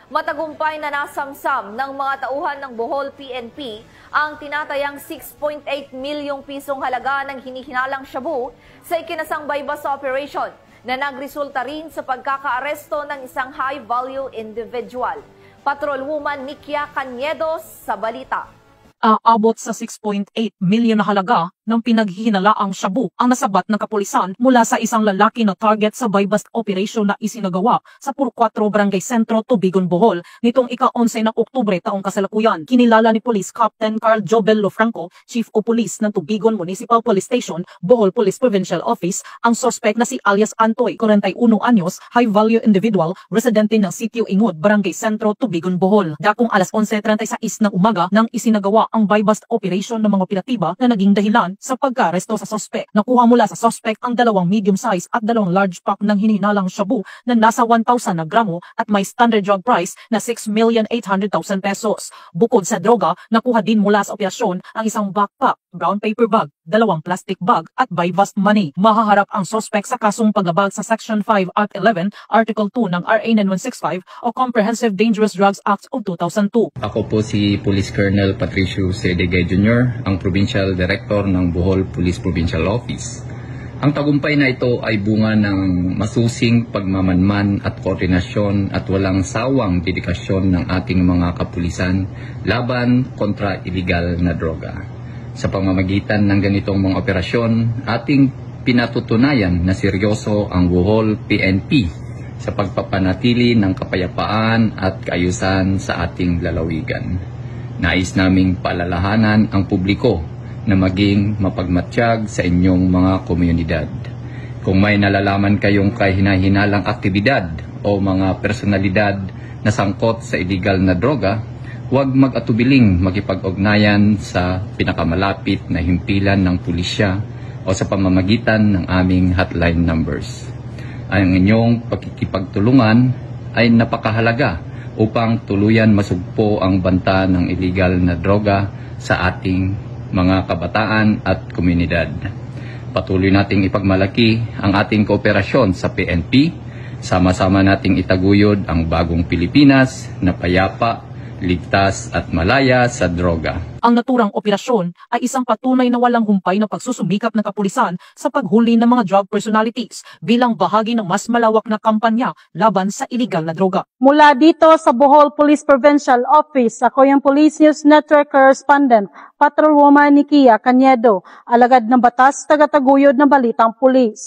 Matagumpay na nasamsam ng mga tauhan ng Bohol PNP ang tinatayang 6.8 milyong pisong halaga ng hinihinalang shabu sa ikinasang bypass operation na nagresulta rin sa pagkakaaresto ng isang high-value individual. Patrolwoman Nikia Caniedo sa balita. Aabot sa 6.8 milyon na halaga ng pinaghihinalaang shabu ang nasabat ng kapulisan mula sa isang lalaki na target sa buy-bust operation na isinagawa sa Puro 4 Barangay Sentro, Tubigon, Bohol nitong ika-11 ng Oktubre taong kasalukuyan. Kinilala ni Police Captain Carl Jobel Lofranco, Chief of Police ng Tubigon Municipal Police Station, Bohol Police Provincial Office, ang suspect na si alias Antoy, 41 anyos, high-value individual, residente ng Sitio Ingod, Barangay Sentro, Tubigon, Bohol. Dakong alas 11:36 ng umaga nang isinagawa ang buy-bust operation ng mga operatiba na naging dahilan sa pagka-aresto sa suspect. Nakuha mula sa suspect ang 2 medium size at 2 large pack ng hinihinalang shabu na nasa 1,000 na gramo at may standard drug price na 6,800,000 pesos. Bukod sa droga, nakuha din mula sa operasyon ang isang backpack, brown paper bag, 2 plastic bag at buy-bust money. Mahaharap ang suspect sa kasong paglabag sa Section 5 Act 11, Article 2 ng RA 9165 o Comprehensive Dangerous Drugs Act of 2002. Ako po si Police Colonel Patricio Sedigay Jr., ang Provincial Director ng Bohol Police Provincial Office. Ang tagumpay na ito ay bunga ng masusing pagmamanman at koordinasyon at walang sawang dedikasyon ng ating mga kapulisan laban kontra iligal na droga. Sa pamamagitan ng ganitong mga operasyon, ating pinatutunayan na seryoso ang Bohol PNP sa pagpapanatili ng kapayapaan at kaayusan sa ating lalawigan. Nais naming paalalahanan ang publiko na maging mapagmatsyag sa inyong mga komunidad. Kung may nalalaman kayong kahina-hinalang aktibidad o mga personalidad na sangkot sa illegal na droga, huwag mag-atubiling makipag-ugnayan sa pinakamalapit na himpilan ng pulisya o sa pamamagitan ng aming hotline numbers. Ang inyong pakikipagtulungan ay napakahalaga upang tuluyan masugpo ang banta ng illegal na droga sa ating mga kabataan at komunidad. Patuloy nating ipagmalaki ang ating kooperasyon sa PNP. Sama-sama nating itaguyod ang bagong Pilipinas na payapa, ligtas at malaya sa droga. Ang naturang operasyon ay isang patunay na walang humpay na pagsusumikap ng kapulisan sa paghuli ng mga drug personalities bilang bahagi ng mas malawak na kampanya laban sa iligal na droga. Mula dito sa Bohol Police Provincial Office, ako yung Police News Network Correspondent, Patrolwoman Nikia Caniedo, alagad ng batas, tagataguyod ng balitang pulis.